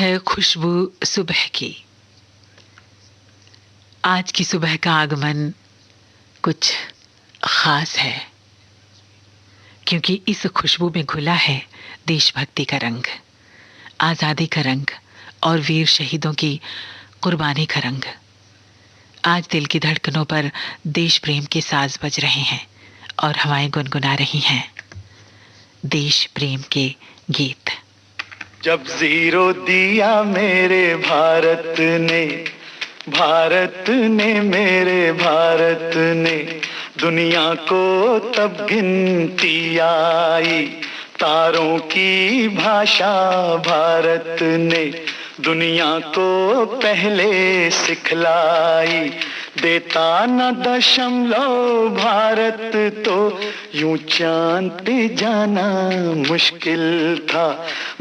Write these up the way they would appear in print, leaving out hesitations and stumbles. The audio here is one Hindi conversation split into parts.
है खुशबू सुबह की। आज की सुबह का आगमन कुछ खास है, क्योंकि इस खुशबू में घुला है देशभक्ति का रंग, आज़ादी का रंग और वीर शहीदों की कुर्बानी का रंग। आज दिल की धड़कनों पर देश प्रेम के साज बज रहे हैं और हवाएं गुनगुना रही हैं देश प्रेम के गीत। जब जीरो दिया मेरे भारत ने मेरे भारत ने, दुनिया को तब गिनती आई। तारों की भाषा भारत ने दुनिया को पहले सिखलाई। देता न दशमलव भारत तो यूं चांद पे जाना मुश्किल था।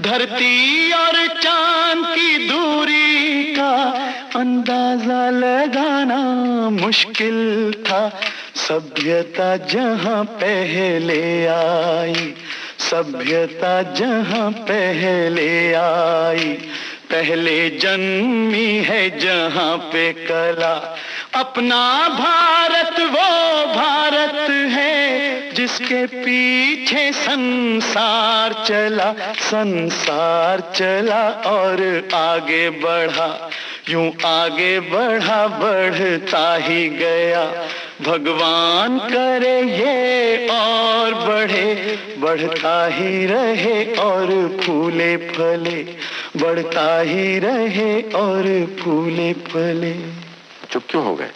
धरती और चांद की दूरी का अंदाजा लगाना मुश्किल था। सभ्यता जहां पहले आई, सभ्यता जहां पहले आई, पहले जन्मी है जहां पे कला। अपना भारत वो भारत है जिसके पीछे संसार चला, संसार चला और आगे बढ़ा, यूं आगे बढ़ा बढ़ता ही गया। भगवान करे ये और बढ़े, बढ़ता ही रहे और फूले फले, बढ़ता ही रहे और फूले फले। चुप क्यों हो गए?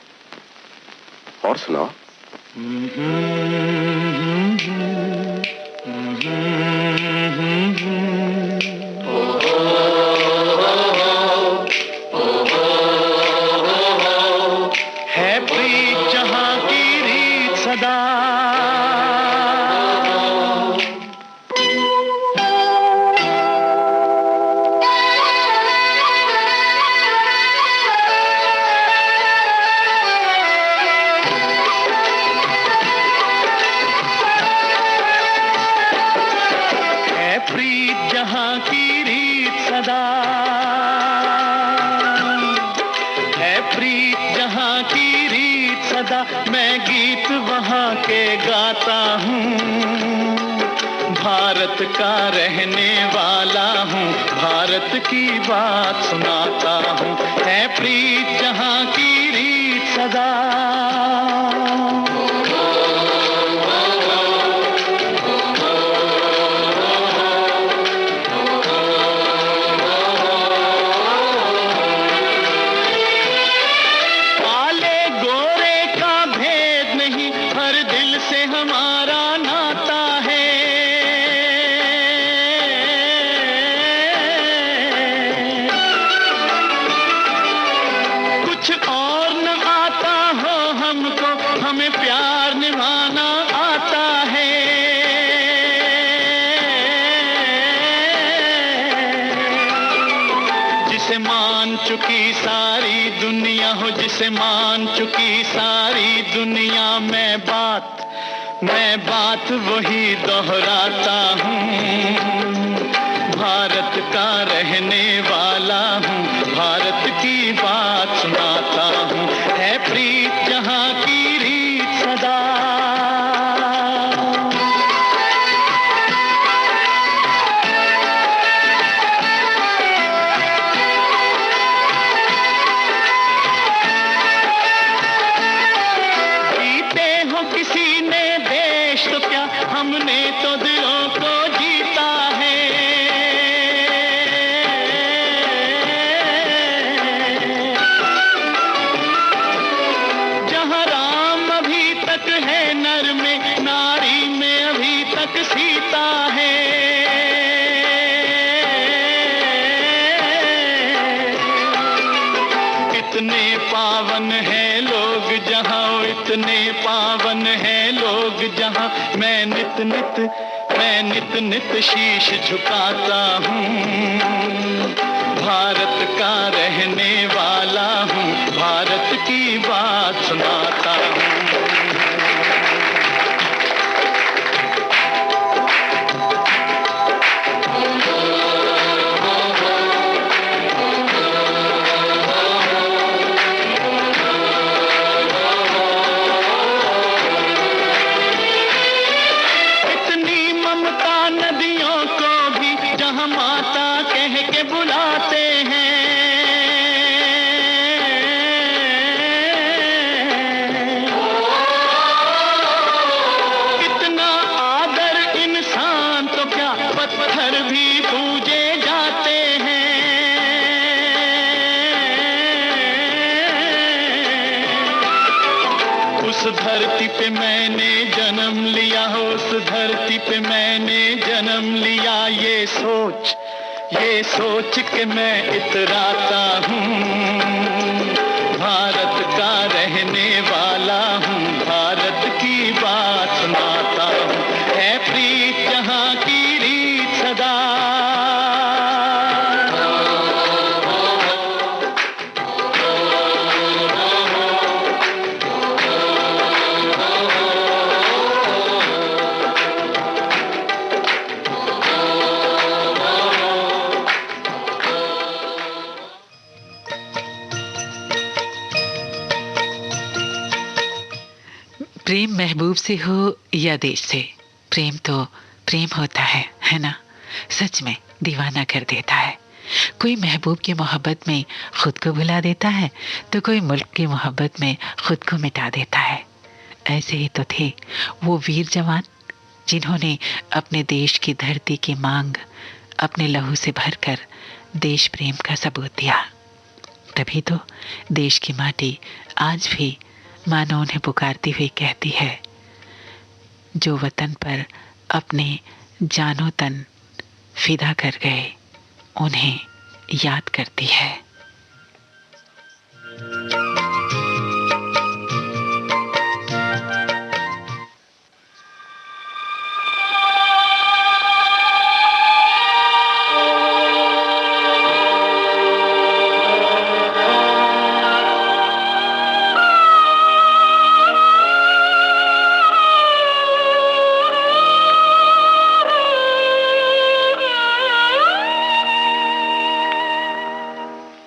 और सुनाओ। है प्रीत जहां की रीत सदा, जहां की रीत सदा है, प्रीत जहां की रीत सदा। मैं गीत वहां के गाता हूँ, भारत का रहने वाला हूँ, भारत की बात सुनाता हूँ। है प्रीत जहां की रीत सदा। हमें प्यार निभाना आता है, जिसे मान चुकी सारी दुनिया हो, जिसे मान चुकी सारी दुनिया। मैं बात वही दोहराता हूँ, भारत का रहने वाला हूँ, भारत की बात सुनाता हूँ। है प्रीत जहां की रीत सदा। जीते हो किसी ने देश तो क्या, हमने तो दिलों को जीता है। जहां राम अभी तक है नर में, नारी में अभी तक सीता है। इतने पावन है लोग जहां, इतने पावन है लोग जहां। मैं नित नित शीश झुकाता हूँ, भारत का रहने वाला हूँ, भारत की बात सुनाता हूँ। बुलाते हैं। इतना आदर इंसान तो क्या पत्थर भी पूजे जाते हैं। उस धरती पे मैंने जन्म लिया, उस धरती पे मैंने जन्म लिया, ये सोच के मैं इतराता हूँ। भारत का रहने वाला हूँ, भारत की बात सुनाता हूँ। है प्रीत जहाँ की रीत सदा। प्रेम महबूब से हो या देश से, प्रेम तो प्रेम होता है ना। सच में दीवाना कर देता है। कोई महबूब की मोहब्बत में खुद को भुला देता है तो कोई मुल्क की मोहब्बत में खुद को मिटा देता है। ऐसे ही तो थे वो वीर जवान जिन्होंने अपने देश की धरती की मांग अपने लहू से भरकर देश प्रेम का सबूत दिया। तभी तो देश की माटी आज भी मानो उन्हें पुकारती हुई कहती है, जो वतन पर अपने जानो तन फिदा कर गए उन्हें याद करती है।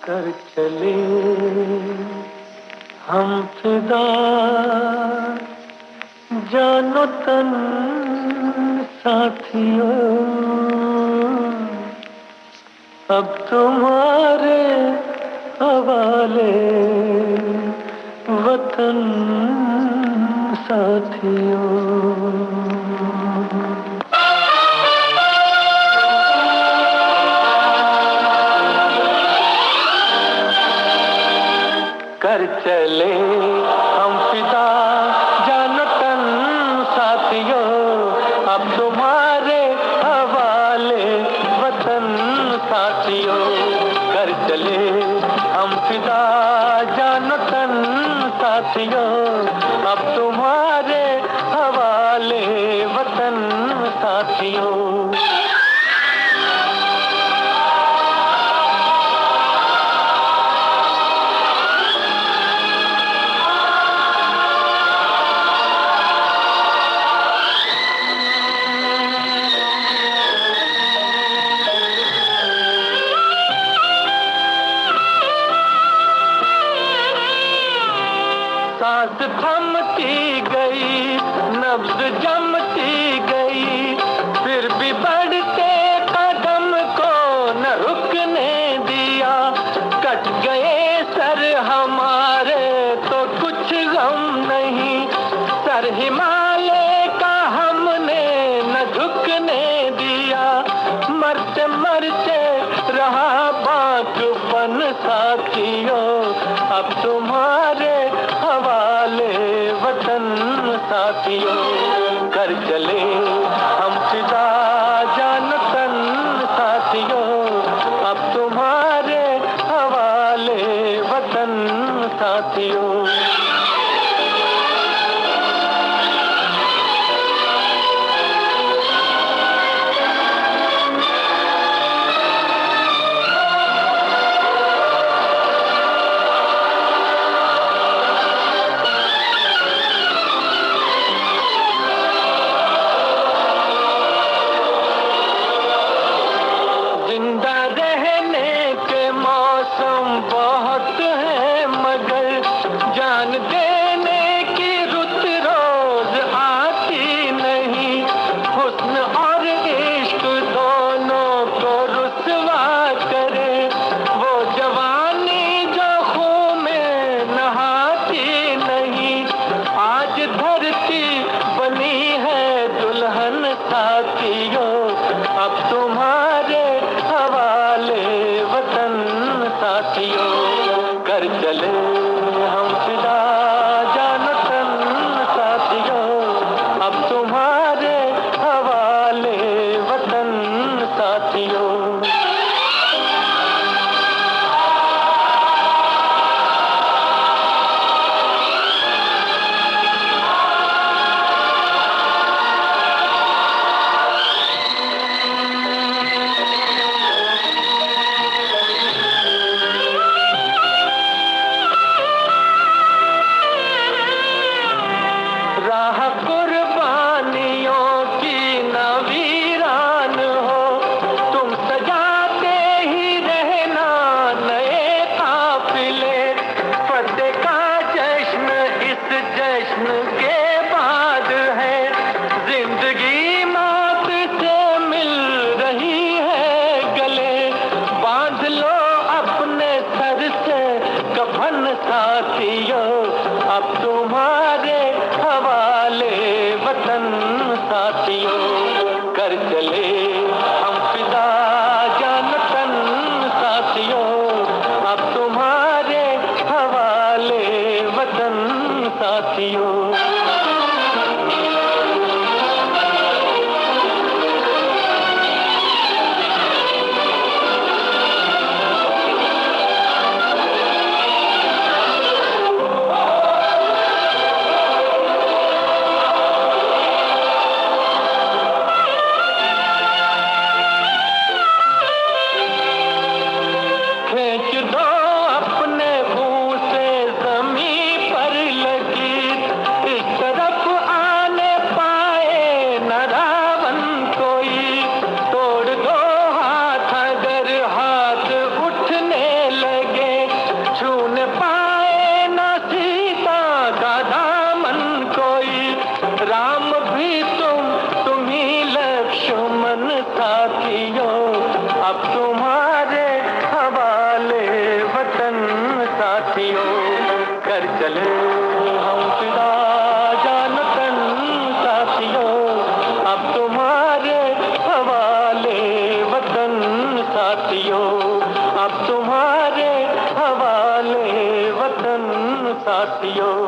कर चले हम फिदा जानो तन साथियों, अब तुम्हारे हवाले वतन साथियों। कर चले हम फिदा जानो तन साथियों, अब तुम्हारे हवाले वतन साथियों। कर चले हम फिदा जानो तन साथियों, अब तुम्हारे हवाले वतन साथियों। सांस थमती गई, नब्ज जमती गई, फिर भी बढ़ते कदम को न रुकने दिया। कट गए सर हमारे तो कुछ गम नहीं, सर हिमालय का हमने न झुकने दिया। मरते मरते रहा बागपन साथियों, अब तुम्हारे हवाले वतन साथियों। कर चले हम फिदा जानो तन साथियों, अब तुम्हारे हवाले वतन साथियों। कर चले हम फिदा जान तन साथियों, अब तुम्हारे हवाले वतन साथियों। राह कुर्बानियों की न वीरान हो, तुम सजाते ही रहना नए काफिले। फतेह का जश्न इस जश्न के बाद है, जिंदगी मौत से मिल रही है गले। बांध लो अपने सर से कफन साथियों, अब तुम्हारे हवाले वतन साथियों। कर चले हम फिदा जान तन साथियों, अब तुम्हारे हवाले वतन साथियों। खींच दो अपने मुंह से जमीन पर लकीर, इस तरफ आने पाए न रावण कोई। तोड़ दो हाथ अगर हाथ उठने लगे, छूने पाए न सीता का दामन कोई। राम भी तुम ही लक्ष्मण साथियों, अब तुम्हारे हवाले वतन साथियों। कर चले हम फिदा जान तन साथियों, अब तुम्हारे हवाले वतन साथियों। अब तुम्हारे हवाले वतन साथियों,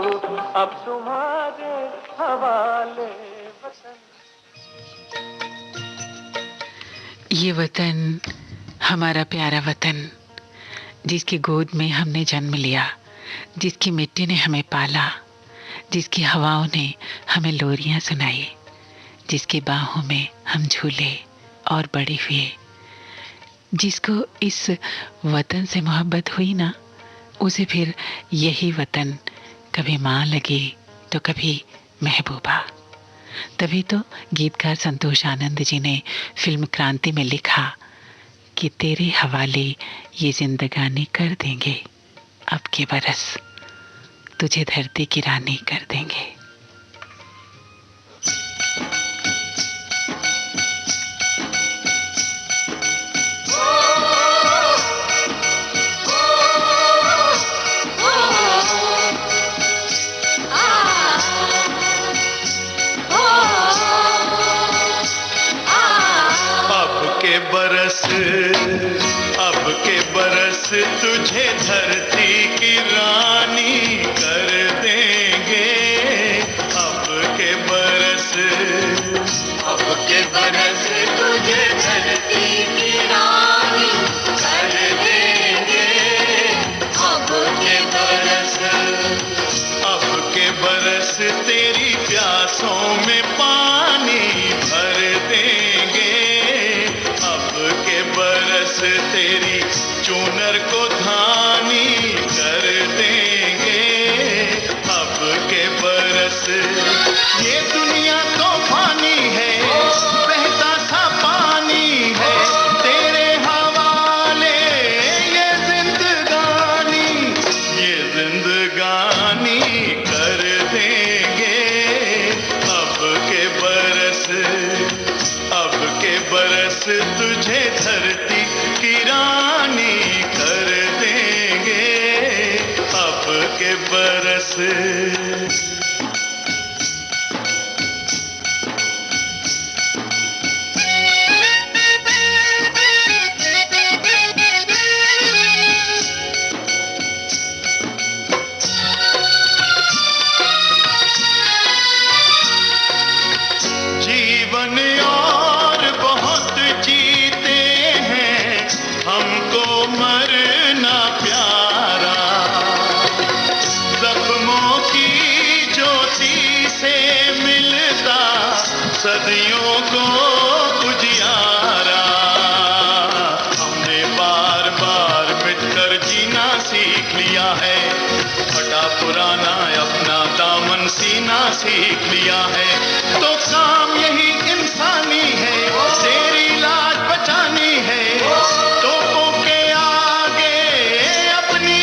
अब तुम्हारे हवाले वतन। ये वतन, हमारा प्यारा वतन, जिसकी गोद में हमने जन्म लिया, जिसकी मिट्टी ने हमें पाला, जिसकी हवाओं ने हमें लोरियां सुनाई, जिसकी बाहों में हम झूले और बड़े हुए। जिसको इस वतन से मोहब्बत हुई ना, उसे फिर यही वतन कभी माँ लगी तो कभी महबूबा। तभी तो गीतकार संतोष आनंद जी ने फिल्म क्रांति में लिखा कि तेरे हवाले ये जिंदगानी कर देंगे, अब के बरस तुझे धरती की रानी कर देंगे। अब के बरस तुझे धरती की रानी कर देंगे। अब के बरस तुझे धरती की रानी कर देंगे। अब के बरस तेरी प्यासों में पानी भर देंगे। बरस तेरी चूनर को धानी कर देंगे। अब के बरस ये दुनिया तो पानी है, बहता सा पानी है, तेरे हवाले ये जिंदगानी कर देंगे। अब के बरस तुझे धरती की रानी कर देंगे। अब के बरस सीख लिया है। तो काम यही इंसानी है, तेरी लाज बचानी है। तोपों के आगे अपनी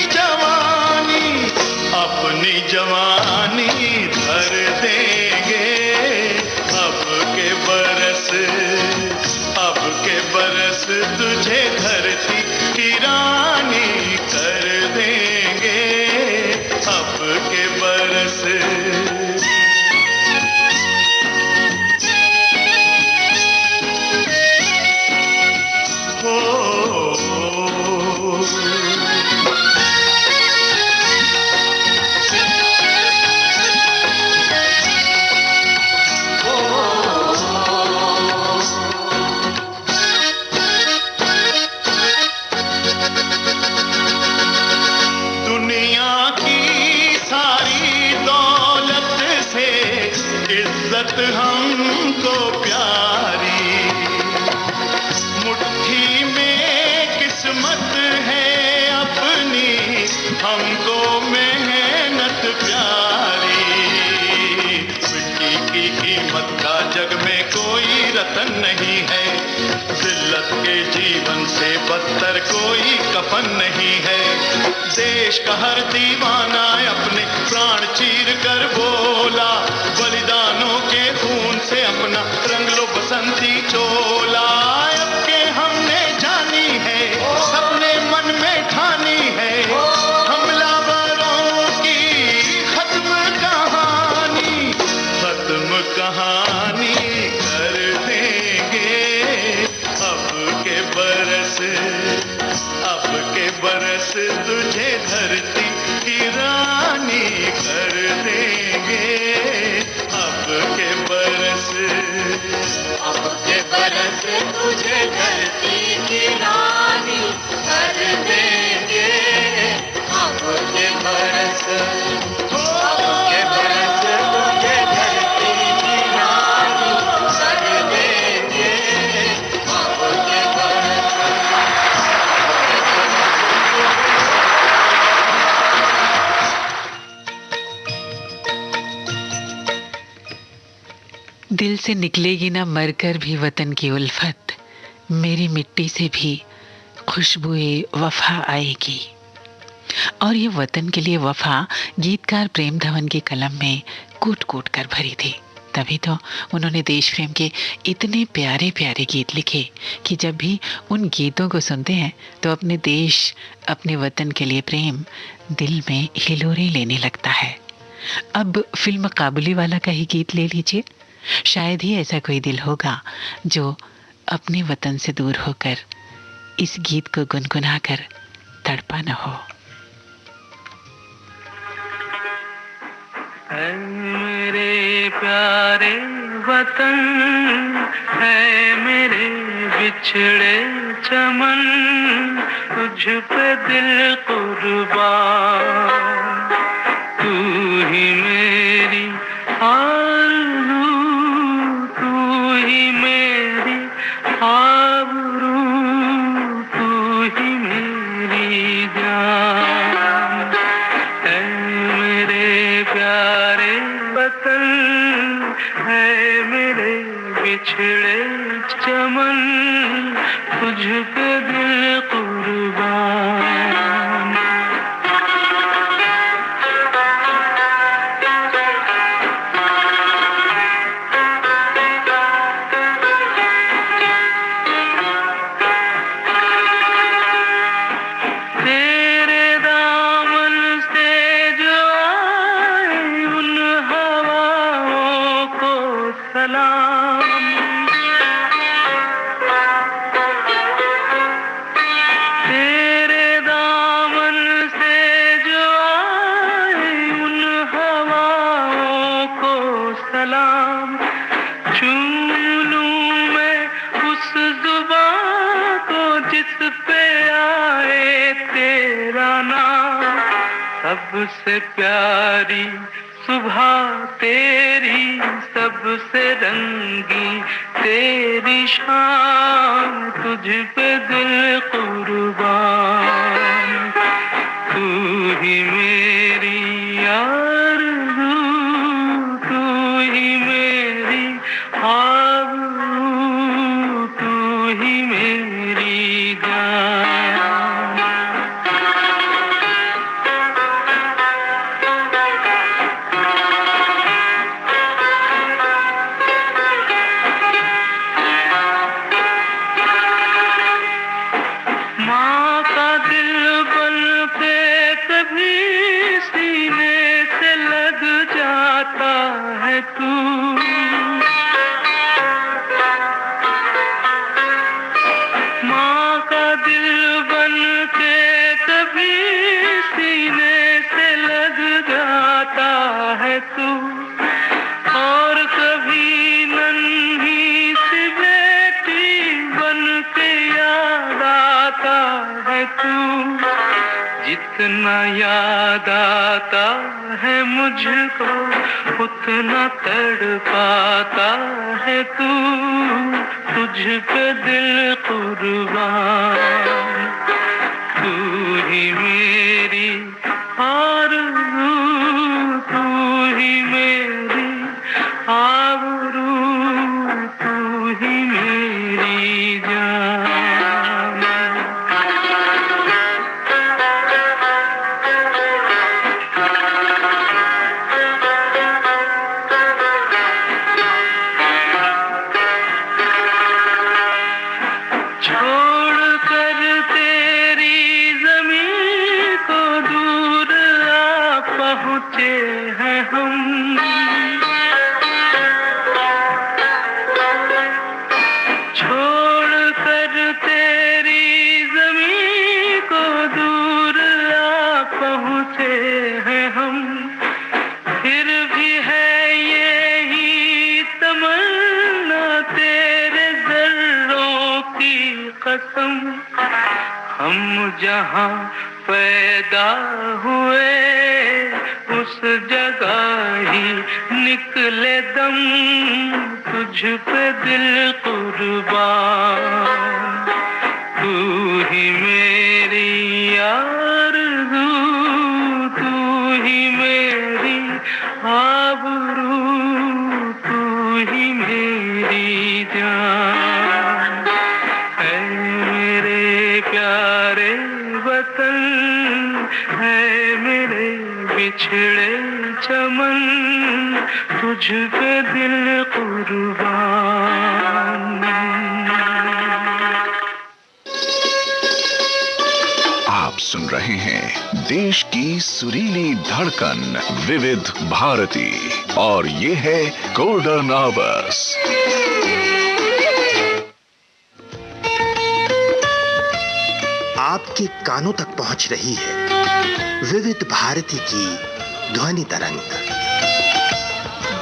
जवानी धर देंगे। अब के बरस तुझे धरती की रानी कर देंगे। अब के बरस हमको प्यारी, मुट्ठी में किस्मत है अपनी, हमको मेहनत प्यारी। मिट्टी की कीमत का जग में कोई रतन नहीं है, जिल्लत के जीवन से बदतर कोई कफन नहीं है। देश का हर दीवाना अपने प्राण चीर कर बोला, बलिदानों के खून से अपना रंग लो बसंती चोला। अब के हमने जानी है, सपने मन में ठानी है, हमलावरों की खत्म कहानी कर देंगे। अब के बरस तुझे धरती की रानी कर देंगे। अब के बरस तुझे धरती की रानी कर देंगे। अब के बरस तुझे धरती की रानी कर देंगे। अब के बरस दिल से निकलेगी ना मरकर भी वतन की उल्फत, मेरी मिट्टी से भी खुशबुए वफा आएगी। और ये वतन के लिए वफा गीतकार प्रेम धवन की कलम में कूट कूट कर भरी थी। तभी तो उन्होंने देश प्रेम के इतने प्यारे प्यारे गीत लिखे कि जब भी उन गीतों को सुनते हैं तो अपने देश, अपने वतन के लिए प्रेम दिल में हिलोरें लेने लगता है। अब फिल्म काबुली वाला का ही गीत ले लीजिए। शायद ही ऐसा कोई दिल होगा जो अपने वतन से दूर होकर इस गीत को गुनगुना कर तड़पा न हो। है मेरे प्यारे वतन, है मेरे बिछड़े चमन, तुझ पे दिल कुर्बान। तू ही मेरी आरज़ू, तू ही मेरी आबरू, तू ही मेरी जान। है मेरे प्यारे वतन, है मेरे बिछड़े चमन, तुझ पे दिल कुर्बान। सबसे प्यारी सुबह तेरी, सबसे रंगी तेरी शान, तुझ पे दिल कुर्बान। तू ही मेरी आरज़ू, तू है तू, और कभी नन्ही सी बेटी बन के याद आता है तू। जितना याद आता है मुझको उतना तड़पाता है तू, तुझ पे दिल कुर्बान। तू ही मेरी आरज़ू, तू ही मेरी आबरू, तू ही मेरी जान। हम जहाँ पैदा हुए उस जगह ही निकले दम, तुझ पे दिल कुर्बान। तू ही मेरी आरज़ू, तू ही मेरी आबरू, तू ही मेरी जान। है मेरे प्यारे वतन, है मेरे बिछड़े चमन, तुझ पे दिल कुर्बान। आप सुन रहे हैं देश की सुरीली धड़कन विविध भारती, और ये है गोल्डन आवर्स। आपके कानों तक पहुंच रही है विविध भारती की ध्वनि तरंग।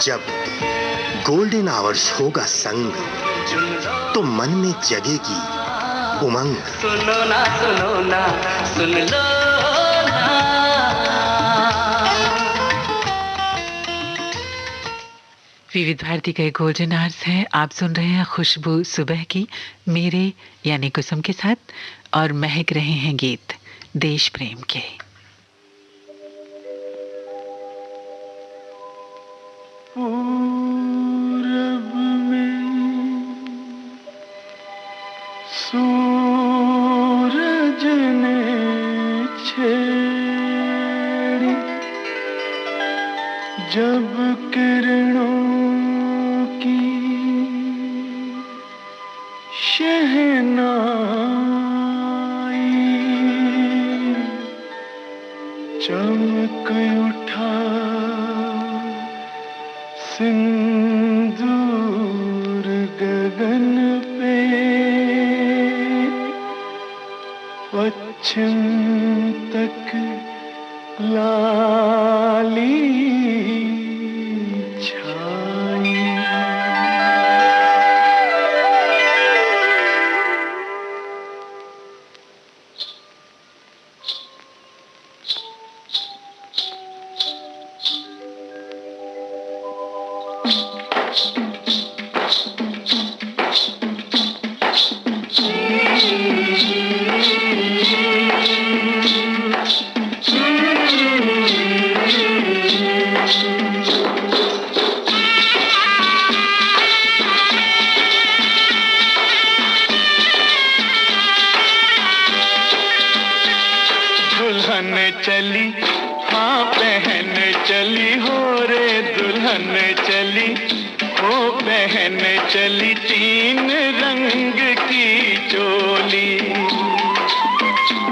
जब गोल्डन आवर्स होगा संग, तो मन में जगेगी उमंग। सुनो ना सुन लो ना। विविध भारती का गोल्डन आवर्स है। आप सुन रहे हैं खुशबू सुबह की मेरे यानी कुसुम के साथ, और महक रहे हैं गीत देश प्रेम के। पूरब में सूरज ने छेड़ी जब किरणों की शहनाई, चमक उठा सिंदूर गगन पे, पश्चिम तक लाली छाई। दुल्हन चली, हाँ बहन चली हो रे, दुल्हन चली, ओ बहन चली, तीन रंग की चोली,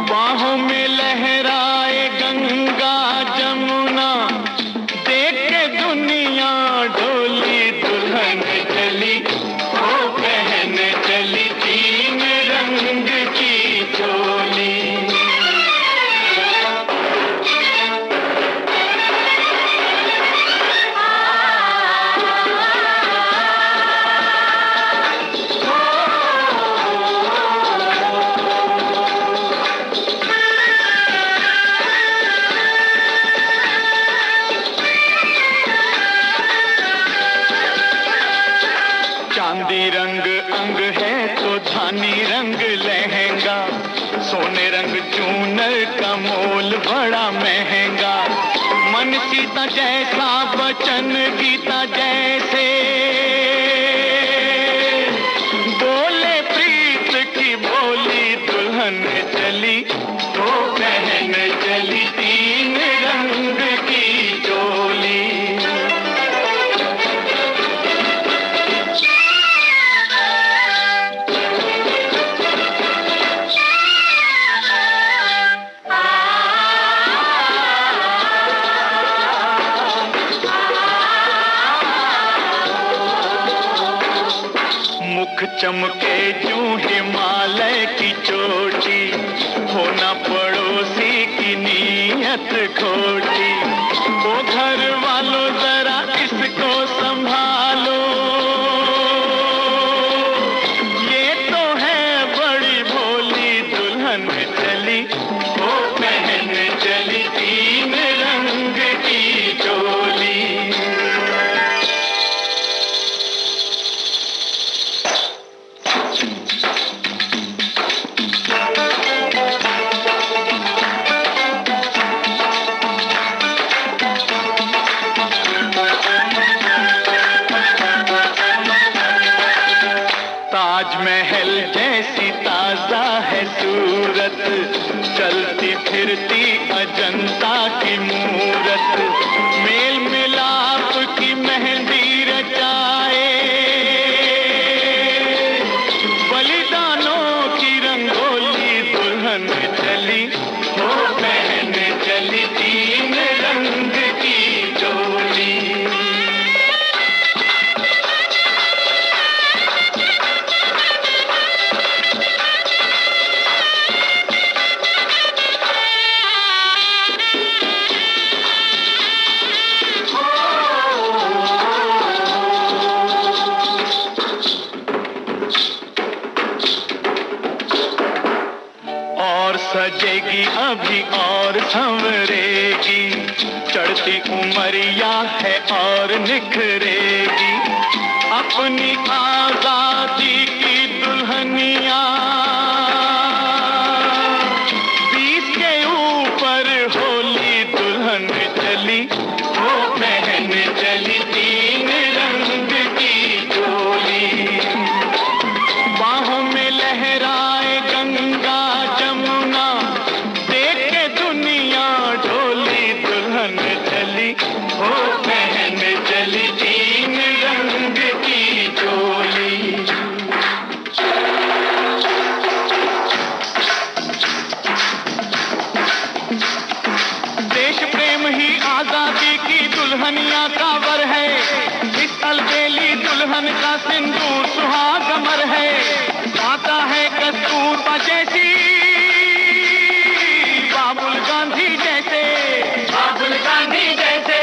बाहों में लहराए गंगा जमुना, देख के दुनिया डोली। दुल्हन चली, ओ बहन चली, तीन रंग की चोली। का मोल बड़ा महंगा। मन सीता जैसा वचन गीता जैसे, बोले प्रीत की बोली दुल्हन चली, वो बहन चली तीन रंग की चोली। मुख चमके जूं हिमालय की चोटी, होना पड़ोसी की नीयत खोटी। वो घर वालों जरा इसको संभालो, ये तो है बड़ी भोली दुल्हन चली, वो बहन चली तीन रंग की चोली। ताजमहल जैसी ताजा है सूरत, चलती फिरती अजंता की मूरत। मेल मिलाप की मेहंदी रचाए, बलिदानों की रंगोली दुल्हन चली, वो बहन चली तीन रंग की चोली। सजेगी अभी और संवरेगी, चढ़ती उमरिया है और निखरेगी। अपनी आजादी की दुल्हनिया 20 के ऊपर होली दुल्हन चली, वो बहन चली तीन रंग की चोली। बाहों में लहराए गंगा जमुना, देख के दुनिया ढोली दुल्हन चली, वो बहन चली तीन रंग की चोली। देश प्रेम ही आजादी की दुल्हनिया का वर है, इस अलबेली दुल्हन का सिंदूर सुहाग अमर है। आता है कस्तूरबा जैसी, बाबुल गांधी जैसे, बाबुल गांधी जैसे।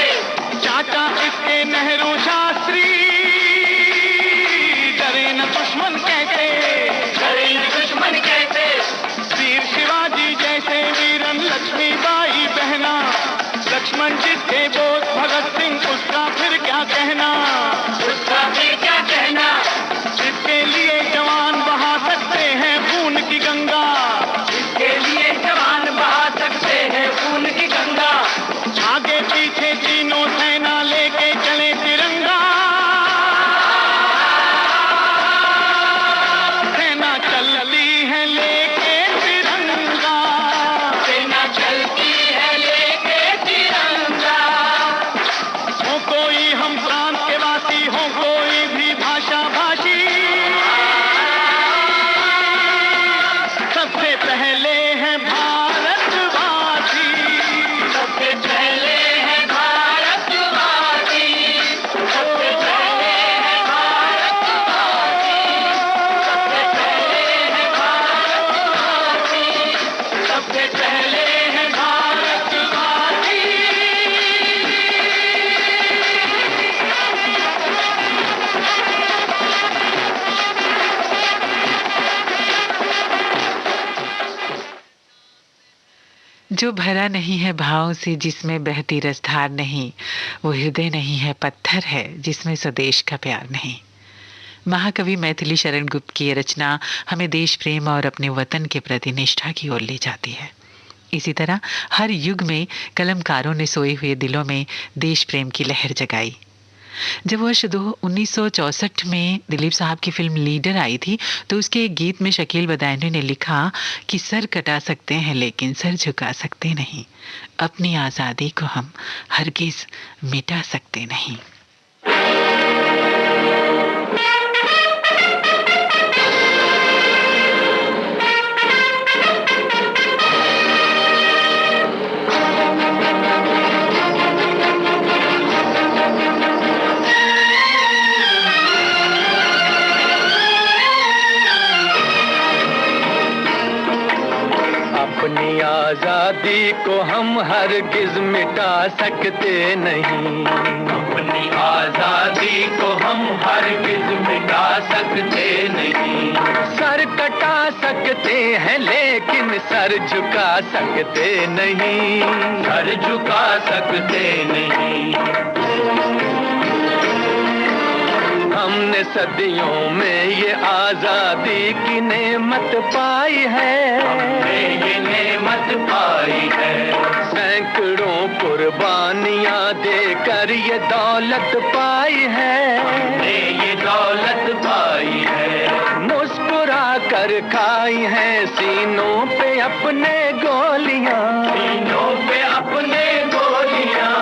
चाचा इसके नेहरू शास्त्री, डरे न दुश्मन कैसे, डरे न दुश्मन कैसे। वीर शिवाजी जैसे वीरन लक्ष्मीबाई बहना, लक्ष्मण जिसके बोध भगत सिंह उसका फिर क्या कहना, उसका फिर क्या कहना। इसके लिए जवान बहा सकते हैं खून की गंगा, इसके लिए जवान बहा सकते हैं खून की गंगा। आगे पीछे तीनों सेना लेके चले तिरंगा, सेना चलती है लेके तिरंगा, सेना चलती है लेके तिरंगा। हो कोई हम प्रांत के वासी, हो कोई भी भाषा भाषी, सबसे पहले है भारतवासी, सबसे पहले है भारतवासी, सबसे पहले है भारतवासी, सबसे पहले है भारतवासी, सबसे पहले है भारतवासी। जो भरा नहीं है भावों से, जिसमें बहती रसधार नहीं, वो हृदय नहीं है पत्थर है, जिसमें स्वदेश का प्यार नहीं। महाकवि मैथिली शरण गुप्त की ये रचना हमें देश प्रेम और अपने वतन के प्रति निष्ठा की ओर ले जाती है। इसी तरह हर युग में कलमकारों ने सोए हुए दिलों में देश प्रेम की लहर जगाई। जब वर्ष 1964 में दिलीप साहब की फिल्म लीडर आई थी तो उसके एक गीत में शकील बदायूनी ने लिखा कि सर कटा सकते हैं लेकिन सर झुका सकते नहीं, अपनी आज़ादी को हम हरगिज मिटा सकते नहीं। अपनी आजादी को हम हरगिज मिटा सकते नहीं, अपनी आजादी को हम हरगिज मिटा सकते नहीं। सर कटा सकते हैं लेकिन सर झुका सकते नहीं, सर झुका सकते नहीं। हमने सदियों में ये आजादी की नेमत पाई है, हमने ये नेमत पाई है। सैकड़ों कुर्बानियां देकर ये दौलत पाई है, हमने ये दौलत पाई है। मुस्कुरा कर खाई है सीनों पे अपने गोलियां, सीनों पे अपने गोलियां।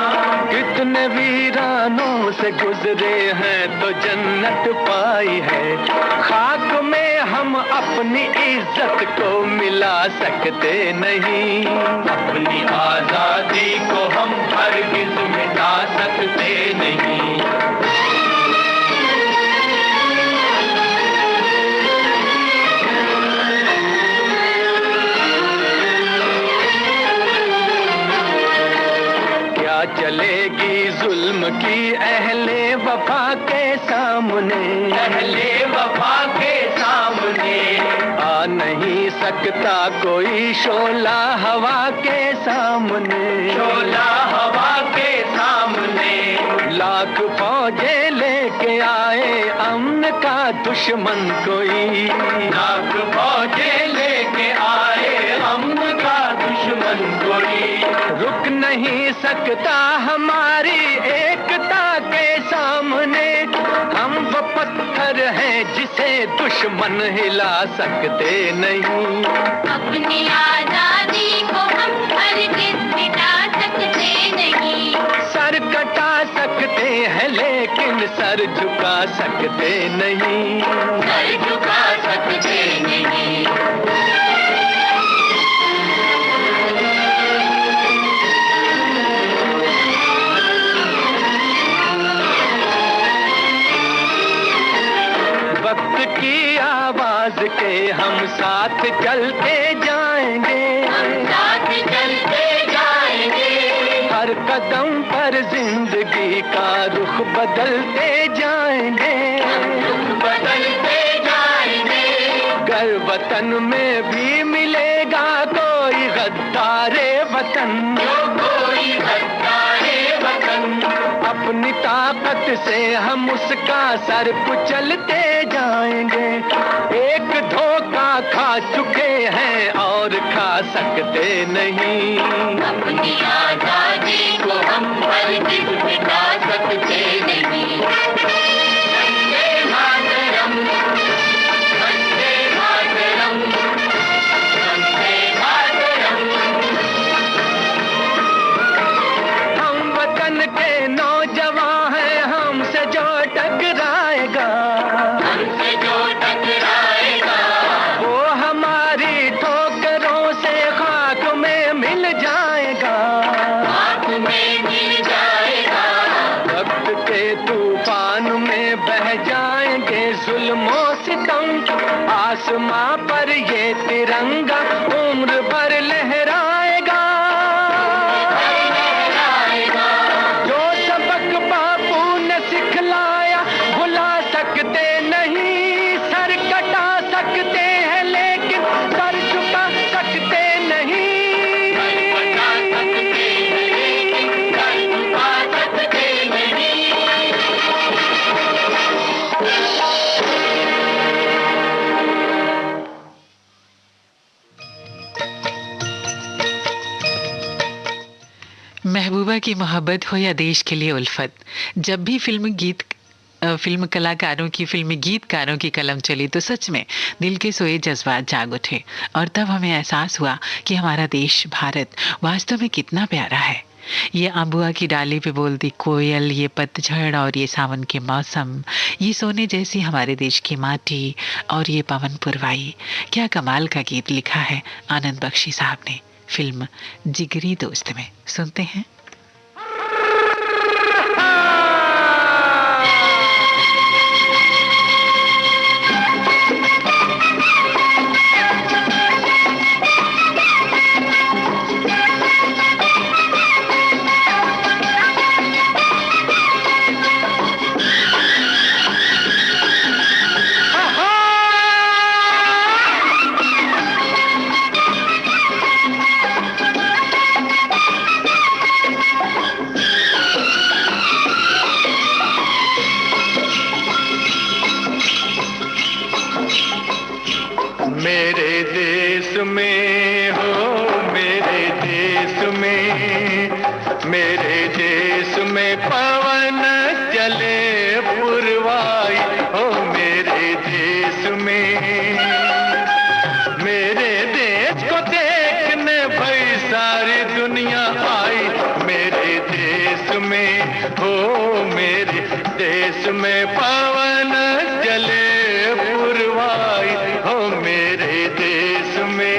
कितने वीरानों से गुजरे हैं तो जन्नत पाई है। खाक में हम अपनी इज्जत को मिला सकते नहीं, अपनी आजादी को हम हरगिज मिटा सकते नहीं। चलेगी जुल्म की अहले वफा के सामने, अहले वफा के सामने। आ नहीं सकता कोई शोला हवा के सामने, शोला हवा के सामने। लाख फौजें लेके आए अमन का दुश्मन कोई, लाख फौजें लेके आए अमन का दुश्मन कोई। रुक नहीं सकता हमारी एकता के सामने। हम वो पत्थर हैं जिसे दुश्मन हिला सकते नहीं, अपनी आजादी को हम हरगिज मिटा सकते नहीं। सर कटा सकते हैं लेकिन सर झुका सकते नहीं, सर झुका सकते नहीं। वक्त की आवाज के हम साथ चलते जाएंगे, हम साथ चलते जाएंगे। हर कदम पर जिंदगी का रुख बदलते जाएंगे, रुख बदलते जाएंगे। घर वतन में भी मिलेगा कोई गद्दारे वतन, जो कोई गद्दारे वतन। अपनी ताकत से हम उसका सर कुचलते जाएंगे। एक धोखा खा चुके हैं और खा सकते नहीं, अपनी आजादी को हम हरगिज मिटा सकते नहीं। वंदे मातरम, वंदे मातरम, वंदे मातरम। हम वतन के नौजवान हैं, हमसे जो टकराएगा, हमसे जो टकराएगा, वो हमारी ठोकरों से खाक में मिल जाएगा, खाक में मिल जाएगा। वक्त के तूफान में बह जाएंगे जुल्मों सितम। आसमां पर ये तिरंगा उम्र भर लहराएगा, जो सबक बापू ने सिखलाया भुला सकते नहीं। सर कटा सकते हैं लेकिन सर झुका सकते नहीं, महबूबा की मोहब्बत हो या देश के लिए उल्फत, जब भी फिल्म कलाकारों की, फिल्मी गीतकारों की कलम चली तो सच में दिल के सोए जज्बात जाग उठे और तब हमें एहसास हुआ कि हमारा देश भारत वास्तव में कितना प्यारा है। ये अम्बुआ की डाली पे बोलती कोयल, ये पतझड़ और ये सावन के मौसम, ये सोने जैसी हमारे देश की माटी और ये पवन पुरवाई, क्या कमाल का गीत लिखा है आनंद बख्शी साहब ने फिल्म जिगरी दोस्त में। सुनते हैं। मेरे देश में हो, मेरे देश में, मेरे देश में पवन चले पुरवाई हो, मेरे देश में, मेरे देश को देखने भाई सारी दुनिया आई, मेरे देश में हो, मेरे देश में पवन चले पुरवाई हो, मेरे देश में।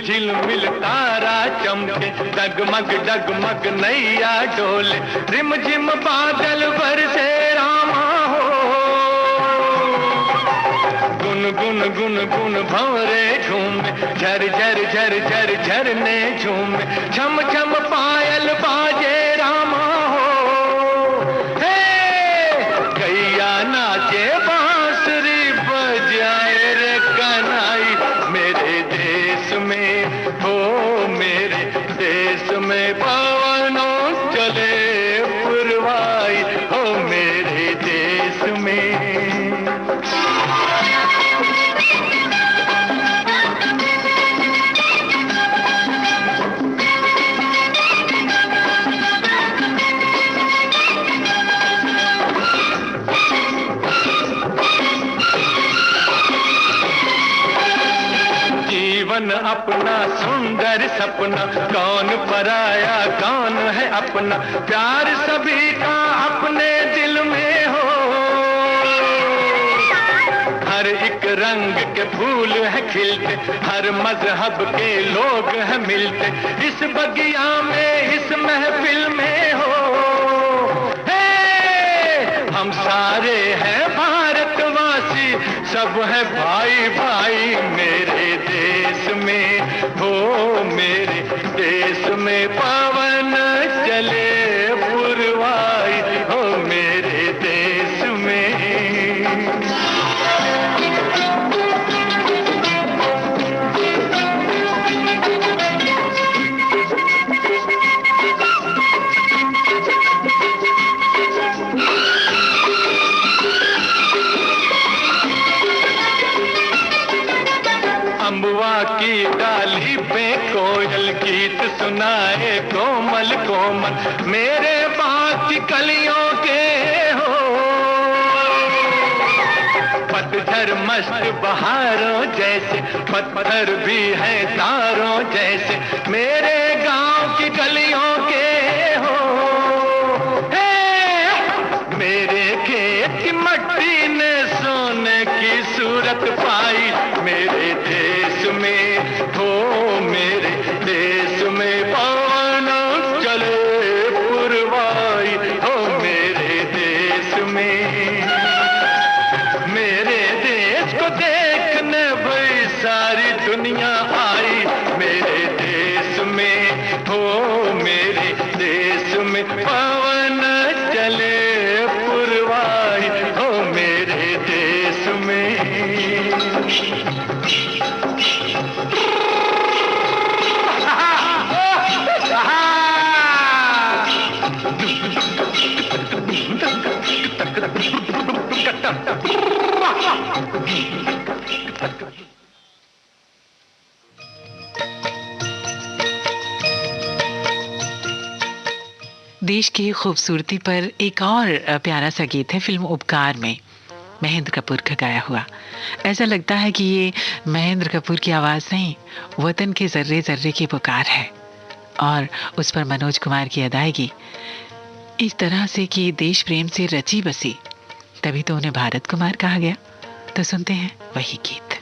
झिलमिल तारा चमके, डगमग डगमग नैया डोले, रिमझिम बादल बरसे रामा हो, गुन गुन गुन गुन भंवरे झूमे, झर झर झर झर झरने झूमे, छम छम पायल बाजे रामा हो, हे गैया नाचे बांसुरी बजाए रे कन्हई, मेरे देश में हो, मेरे देश में पवनों चले पुरवाई हो, मेरे देश में। जीवन अपना सुंदर सपना, कौन पराया कौन है अपना, प्यार सभी का अपने दिल में हो, हर एक रंग के फूल है खिलते, हर मजहब के लोग हैं मिलते, इस बगिया में इस महफिल में हो, हम सारे हैं भारतवासी, सब है भाई भाई, मेरे देश में हो, मेरे देश में पवन चले पुरवाई हो, मेरे देश में। अम्बुआ की डाली पे कोयल गीत सुनाए कोमल कोमल, मेरे बाग की कलियों के हो, पतझर मस्त बहारों जैसे, पत्थर भी है तारों जैसे, मेरे गांव की गलियों के हो, मेरे खेत की मट्टी ने सोने की सूरत पाई, मेरे देश में हो, मेरे देश में पवन चले पुरवाई हो, मेरे देश में, मेरे देश को देखने भाई सारी दुनिया देश की खूबसूरती पर एक और प्यारा सा गीत है फिल्म उपकार में, महेंद्र कपूर का गाया हुआ। ऐसा लगता है कि ये महेंद्र कपूर की आवाज़ नहीं, वतन के जर्रे जर्रे की पुकार है, और उस पर मनोज कुमार की अदायगी इस तरह से कि देश प्रेम से रची बसी, तभी तो उन्हें भारत कुमार कहा गया। तो सुनते हैं वही गीत।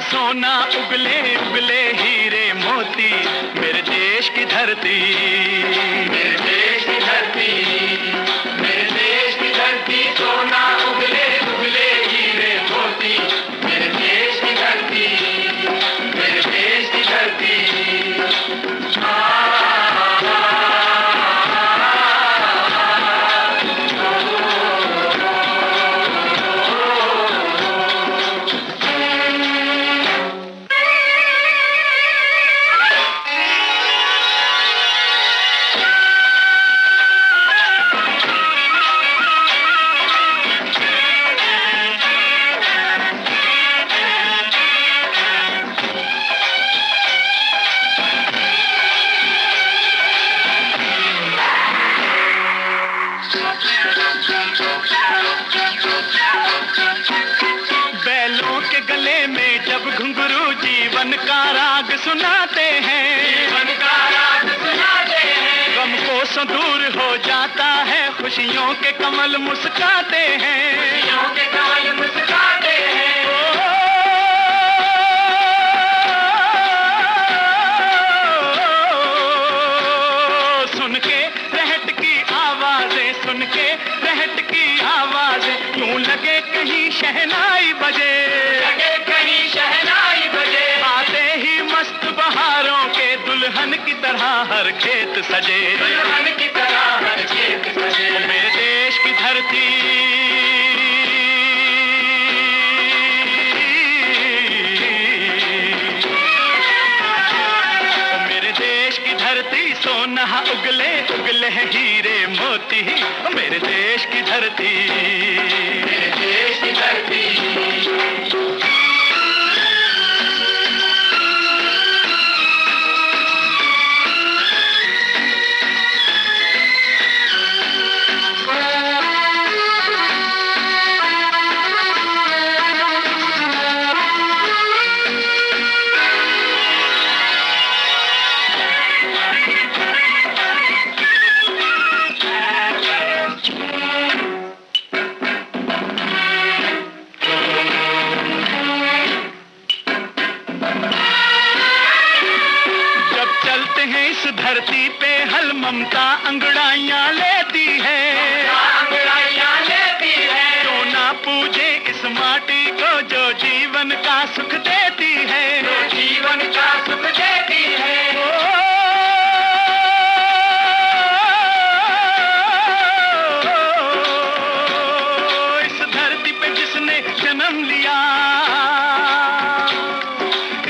सोना उगले उगले हीरे मोती, मेरे देश की धरती, मेरे देश की धरती, मेरे देश की धरती, सोना उगले उगले हीरे मोती, मेरे देश की धरती, मेरे देश की धरती। बैलों के गले में जब घुंघरू जीवन का राग सुनाते हैं, जीवन का राग सुनाते हैं, गम को दूर हो जाता है, खुशियों के कमल मुस्काते हैं, खुशियों के कमल मुस्काते हैं। सुन के रहट की आवाजें, सुन के रहट की आवाजें, यूं लगे कहीं शहनाई बजे, लगे कहीं शहनाई बजे, आते ही मस्त बहारों के दुल्हन की तरह हर खेत सजे, दुल्हन की तरह हर खेत सजे। मेरे देश की धरती, मेरे देश की धरती, सोना उगले उगले हीरे मोती, मेरे देश की धरती, मेरे देश की धरती। धरती पे हल ममता अंगड़ाइयां लेती है, अंगड़ाइयां लेती है, क्यों ना पूजे इस माटी को जो जीवन का सुख देती है, जो जीवन का सुख देती है। इस धरती पे जिसने जन्म लिया,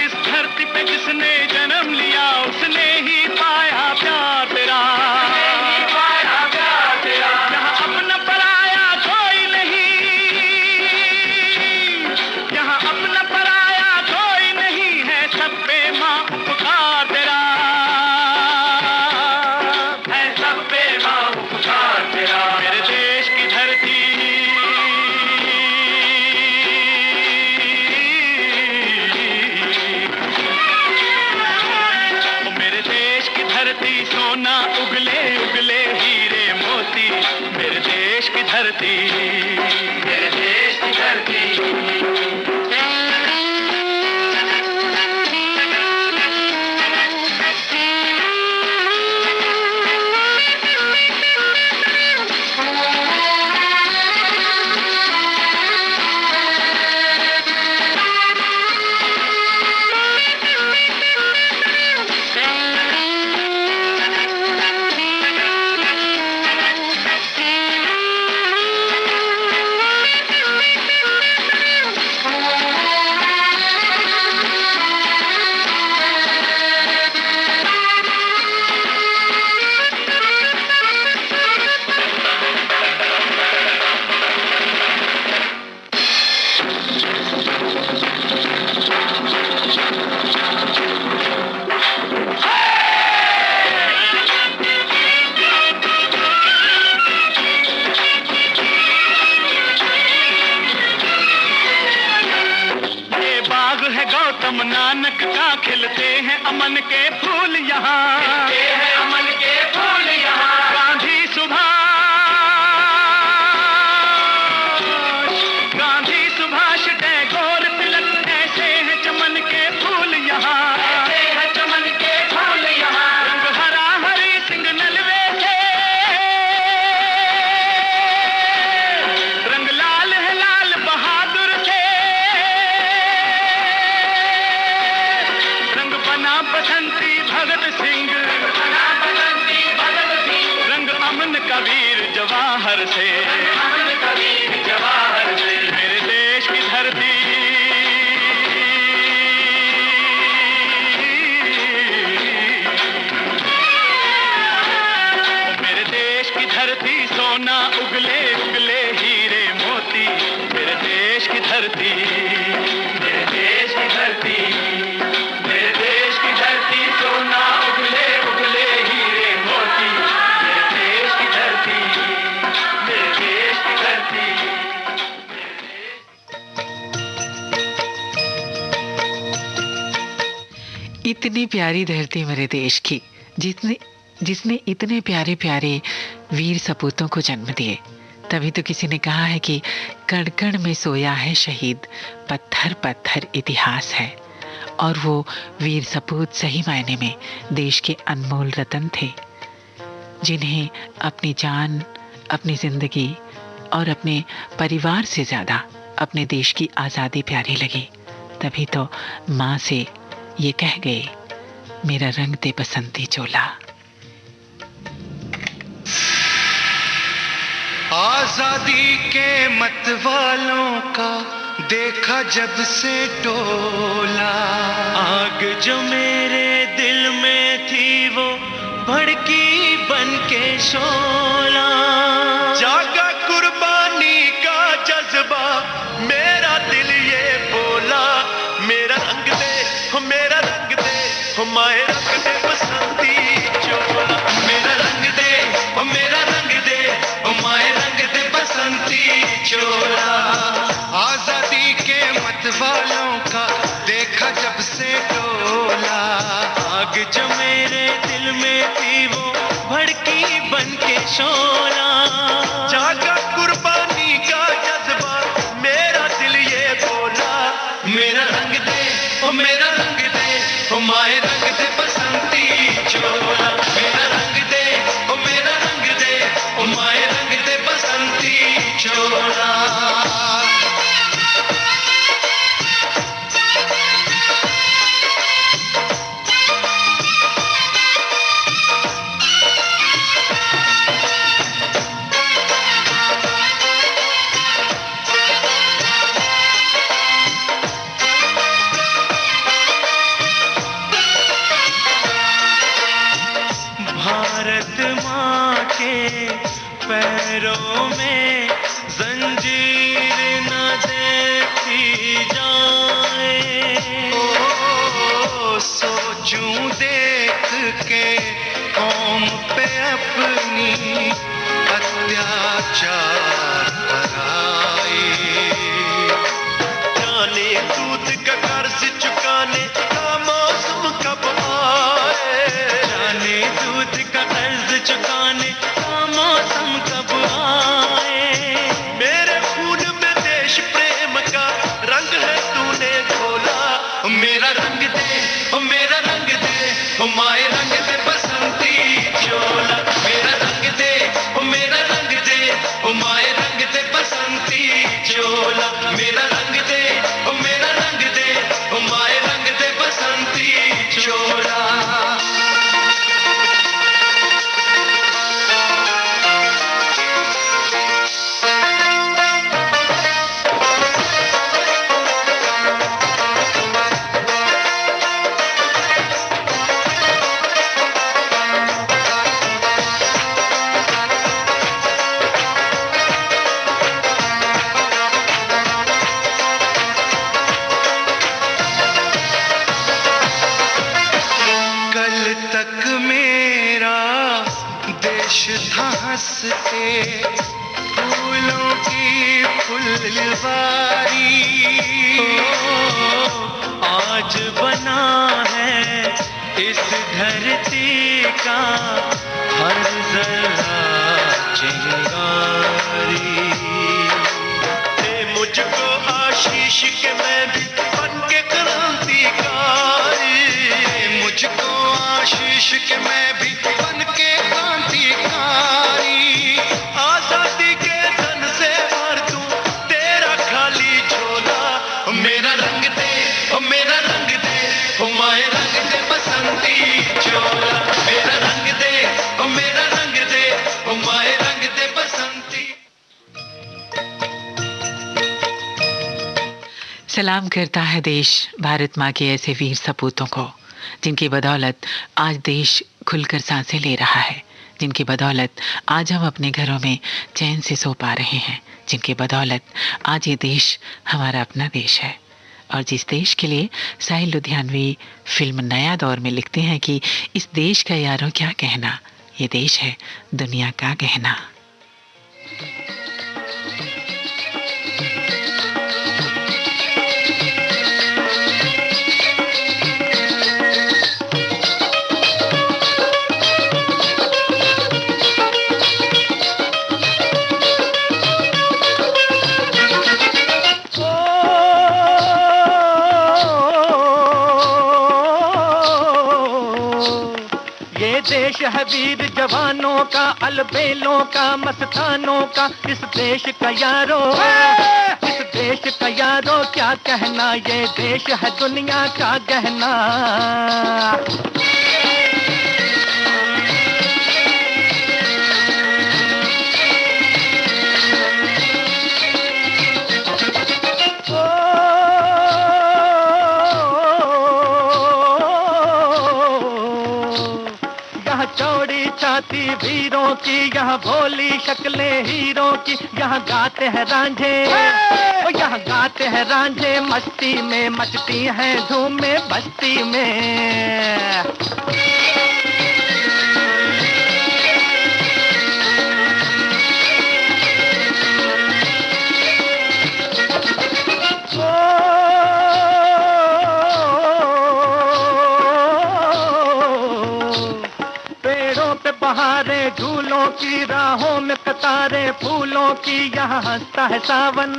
इस धरती पे जिसने जन्म लिया, उसने ही पाया प्यार तेरा, पाया प्यार तेरा। यहाँ अपना पराया कोई नहीं, यहाँ अपना धरती सोना उगले उगले हीरे मोती, मेरे देश की धरती, मेरे देश की धरती। गौतम नानक का खिलते हैं अमन के फूल यहाँ, खिलते हैं अमन के फूल यहाँ। गांधी सुभाष टैगोर तिलक, ऐसे हैं चमन के फूल यहाँ, ऐसे हैं चमन के फूल यहाँ। रंग हरा हरी सिंह नलवे से, रंग लाल है लाल बहादुर से, बसंती भगत सिंह, रंग अमन कबीर जवाहर से, मेरे देश की धरती, मेरे देश की धरती सोना उगले उगले हीरे मोती, मेरे देश की धरती, मेरे देश की धरती, मेरे देश की धरती सोना उगले उगले हीरे मोती, मेरे देश की धरती, मेरे देश की धरती। इतनी प्यारी धरती मेरे देश की, जिसने इतने प्यारे प्यारे वीर सपूतों को जन्म दिए। तभी तो किसी ने कहा है कि कण कण में सोया है शहीद, पत्थर पत्थर इतिहास है। और वो वीर सपूत सही मायने में देश के अनमोल रतन थे, जिन्हें अपनी जान, अपनी जिंदगी और अपने परिवार से ज़्यादा अपने देश की आज़ादी प्यारी लगी। तभी तो माँ से ये कह गए, मेरा रंग दे बसंती चोला। आजादी के मत वालों का देखा जब से टोला, आग जो मेरे दिल में थी वो भड़की बन के शोला। जागा कुर्बानी का जज्बा, मेरा दिल ये बोला, मेरा रंग दे हो, मेरा रंग दे हो, माए रंग दे बसंती चोला। मेरा रंग दे हो, मेरा रंग दे हो, माए रंग दे बसंती चोला। आजादी के मत वालों का देखा जब से टोला, आग जो मेरे दिल में थी वो भड़की बन के शोला। जागा कुर्बानी का जज्बा, मेरा दिल ये बोला, मेरा रंग दे ओ, मेरा रंग दे ओ, माए रंग दे बसंती चोला। मेरा रंग दे ओ, मेरा रंग दे ओ, माए रंग दे बसंती चोला। भारत माँ के पैरों में जंजीर न देती जाए। सोचूं देख के कौम पे अपनी अत्याचार कराए। जाने दूध का कर्ज चुकाने का मौसम कब आए, जाने दूध मेरा रंग दे, ओ मेरा रंग दे, ओ माए रंग दे बसंती चोला। मेरा रंग दे, ओ मेरा रंग दे, ओ माए रंग दे बसंती चोला। मेरा रंग दे, ओ मेरा रंग दे, ओ माए रंग दे बसंती चोला। कल तक मेरा देश था हंसते फूलों की फुलवारी, आज बना है इस धरती का हर जरा चिंगारी। दे मुझको आशीष के मैं भी बन के क्रांतिकारी, मुझको आशीष के मैं भी बन के क्रांतिकारी। आजादी के धन से भर दूं तेरा खाली झोला। मेरा रंग दे, ओ मेरा रंग दे, ओ माए रंग दे बसंती चोला। मेरा रंग दे, ओ मेरा रंग दे, ओ माए रंग दे बसंती। सलाम करता है देश भारत माँ के ऐसे वीर सपूतों को, जिनकी बदौलत आज देश खुलकर सांसें ले रहा है, जिनकी बदौलत आज हम अपने घरों में चैन से सो पा रहे हैं, जिनकी बदौलत आज ये देश हमारा अपना देश है। और जिस देश के लिए साहिल लुधियानवी फिल्म नया दौर में लिखते हैं कि इस देश का यारों क्या कहना, ये देश है दुनिया का गहना। देश है वीर जवानों का, अलबेलों का, मस्तानों का। इस देश का यारो, इस देश का यारो क्या कहना, ये देश है दुनिया का गहना। चौड़ी छाती वीरों की, यहाँ भोली शक्लें हीरों की। यहाँ गाते हैं रांझे, यहाँ गाते हैं रांझे, मस्ती में मचती हैं धूमें बस्ती में। बहारे झूलों की, राहों में कतारे फूलों की। यहाँ हंसता है सावन,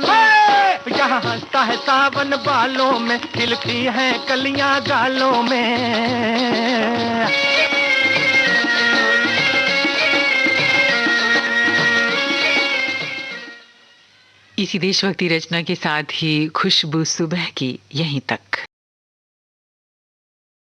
यहाँ हंसता है सावन, बालों में खिलती हैं कलियां गालों में। इसी देशभक्ति रचना के साथ ही खुशबू सुबह की यहीं तक।